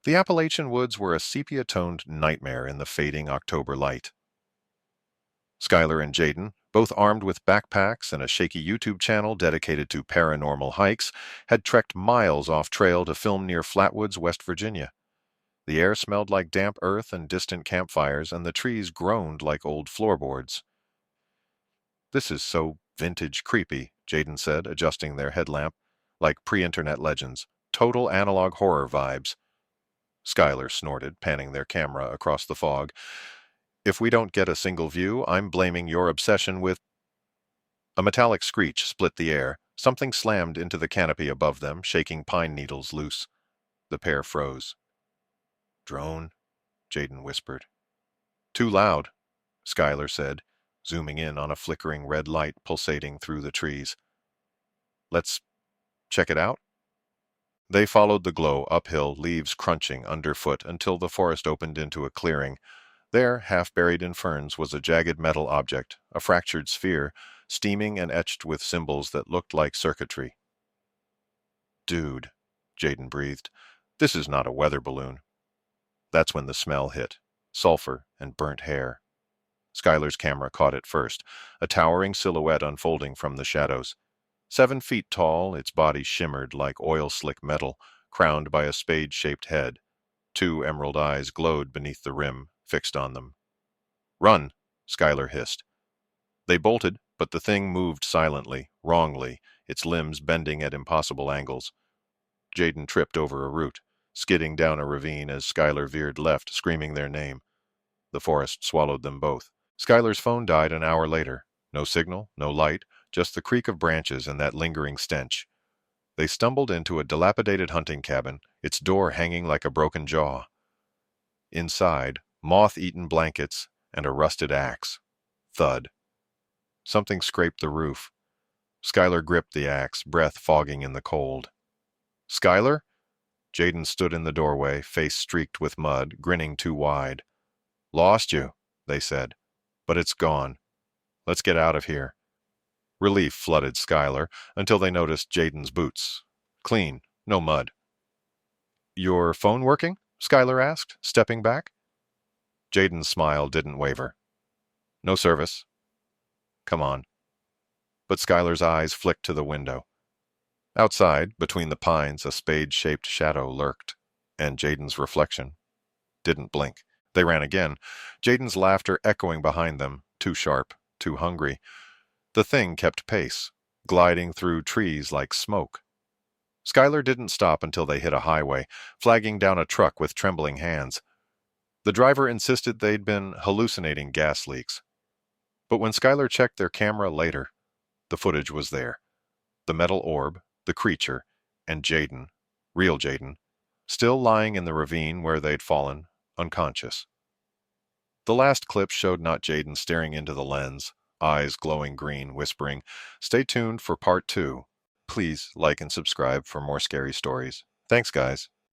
The Appalachian woods were a sepia-toned nightmare in the fading October light. Skylar and Jaden, both armed with backpacks and a shaky YouTube channel dedicated to paranormal hikes, had trekked miles off-trail to film near Flatwoods, West Virginia. The air smelled like damp earth and distant campfires, and the trees groaned like old floorboards. "This is so vintage creepy," Jaden said, adjusting their headlamp, "like pre-internet legends. Total analog horror vibes." Skylar snorted, panning their camera across the fog. "If we don't get a single view, I'm blaming your obsession with—" A metallic screech split the air. Something slammed into the canopy above them, shaking pine needles loose. The pair froze. "Drone," Jaden whispered. "Too loud," Skylar said, zooming in on a flickering red light pulsating through the trees. "Let's check it out?" They followed the glow uphill, leaves crunching underfoot, until the forest opened into a clearing. There, half buried in ferns, was a jagged metal object, a fractured sphere, steaming and etched with symbols that looked like circuitry. "Dude," Jaden breathed, "this is not a weather balloon." That's when the smell hit. Sulfur and burnt hair. Skylar's camera caught it first, a towering silhouette unfolding from the shadows. 7 feet tall, its body shimmered like oil-slick metal, crowned by a spade-shaped head. 2 emerald eyes glowed beneath the rim, fixed on them. "Run!" Skylar hissed. They bolted, but the thing moved silently, wrongly, its limbs bending at impossible angles. Jaden tripped over a root, skidding down a ravine as Skylar veered left, screaming their name. The forest swallowed them both. Skylar's phone died an hour later. No signal, no light, just the creak of branches and that lingering stench. They stumbled into a dilapidated hunting cabin, its door hanging like a broken jaw. Inside, moth-eaten blankets and a rusted axe. Thud. Something scraped the roof. Skylar gripped the axe, breath fogging in the cold. "Skylar?" Jaden stood in the doorway, face streaked with mud, grinning too wide. "Lost you," they said. "But it's gone. Let's get out of here." Relief flooded Skylar until they noticed Jaden's boots. Clean, no mud. "Your phone working?" Skylar asked, stepping back. Jaden's smile didn't waver. "No service." "Come on." But Skylar's eyes flicked to the window. Outside, between the pines, a spade-shaped shadow lurked, and Jaden's reflection didn't blink. They ran again, Jaden's laughter echoing behind them, too sharp, too hungry. The thing kept pace, gliding through trees like smoke. Skylar didn't stop until they hit a highway, flagging down a truck with trembling hands. The driver insisted they'd been hallucinating gas leaks. But when Skylar checked their camera later, the footage was there. The metal orb, the creature, and Jaden, real Jaden, still lying in the ravine where they'd fallen, unconscious. The last clip showed not Jaden staring into the lens, eyes glowing green, whispering, "Stay tuned for part 2. Please like and subscribe for more scary stories. Thanks, guys."